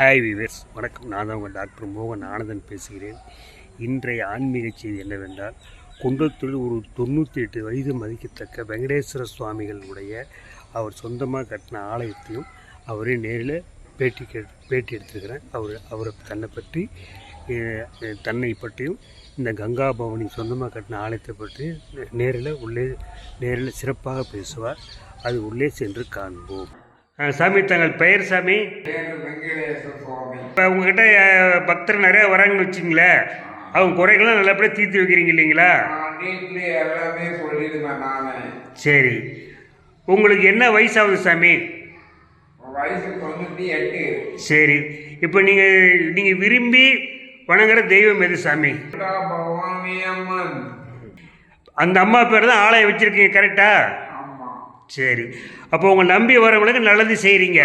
Hi viewers, வணக்கம். நான் தான் உங்கள் டாக்டர் மோகன் ஆனந்தன் பேசுகிறேன். இன்றைய ஆன்மீக செய்தி என்னவென்றால், குன்றத்தூரில் ஒரு 98 வயது மதிக்கத்தக்க வெங்கடேஸ்வர சுவாமிகளுடைய அவர் சொந்தமாக கட்டின ஆலயத்தையும் அவரே நேரில் பேட்டி எடுத்துருக்கிறேன். அவரை தன்னை பற்றியும் இந்த கங்கா பவனி சொந்தமாக கட்டின ஆலயத்தை பற்றி நேரில் சிறப்பாக பேசுவார். அது உள்ளே சென்று காண்போம். சாமி, தங்கள் பெயர் சாமி? இப்போ உங்ககிட்ட பக்தர் நிறையா வராங்கன்னு வச்சிங்களேன், அவங்க குறைகள்லாம் நல்லபடியாக தீர்த்து வைக்கிறீங்க இல்லைங்களா? சரி, உங்களுக்கு என்ன வயசாகுது சாமி? சரி, இப்போ நீங்கள் விரும்பி வணங்குற தெய்வம் எது சாமி? அந்த அம்மா பேர் தான் ஆலயம் வச்சுருக்கீங்க, கரெக்டா? சரி, அப்போ உங்கள் நம்பி வரவங்களுக்கு நல்லது செய்கிறீங்க.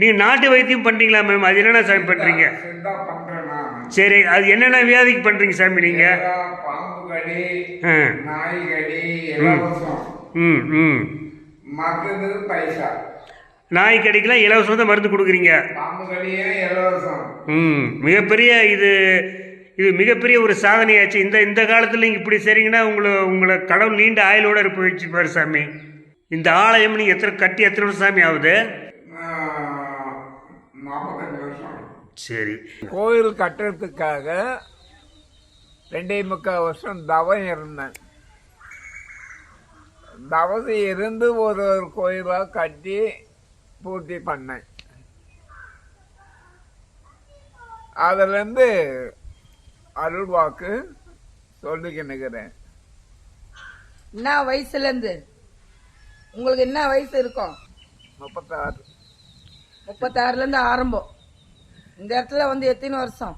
நீங்கள் நாட்டு வைத்தியம் பண்ணுறீங்களா மேம்? அது என்னென்ன சாமி பண்ணுறீங்க? சரி, அது என்னென்ன வியாதிக்கு பண்ணுறீங்க சாமி நீங்கள்? நாய் கடிக்கெல்லாம் இலவசம் தான் மருந்து கொடுக்குறீங்க. மிகப்பெரிய இது மிகப்பெரிய ஒரு சாதனையாச்சு. இந்த காலத்தில் நீங்கள் இப்படி செய்றீங்கன்னா உங்களை கடவுள் நீண்ட ஆயுளோட இருப்ப வச்சுப்பாரு சாமி. இந்த ஆலயம் நீங்கள் எத்தனை வருஷம் சாமி ஆகுது? 45 வருஷம். சரி, கோயில் கட்டுறதுக்காக 2.25 வருஷம் தவம் இருந்தேன். தவசி இருந்து ஒரு கோயிலாக கட்டி பூர்த்தி பண்ணேன். அதுலேருந்து அருள்வாக்கு சொல்லிக்கின்னுக்கிறேன். என்ன வயசுலேருந்து உங்களுக்கு என்ன வயசு இருக்கும்? 36. 36லேருந்து ஆரம்பம். இந்த இடத்துல வந்து எத்தனை வருஷம்?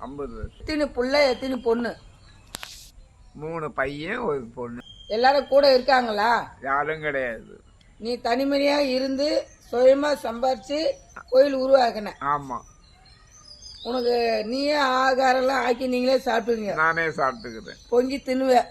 50 வருஷம். எத்தனை புள்ள, எத்தனை பொண்ணு? 3 பையன், ஒரு பொண்ணு. எல்லாரும் கூட இருக்காங்களா? யாரும் கிடையாது. நீ தனிமணியா இருந்து சுயமா சம்பாரிச்சு கோயில் உருவாக்கின. ஆமா, உனக்கு நீயே ஆகாரம்லாம் ஆக்கி நீங்களே சாப்பிடுவீங்க? நானே சாப்பிட்டுக்கிறேன். பொங்கி தின்னுவேன்.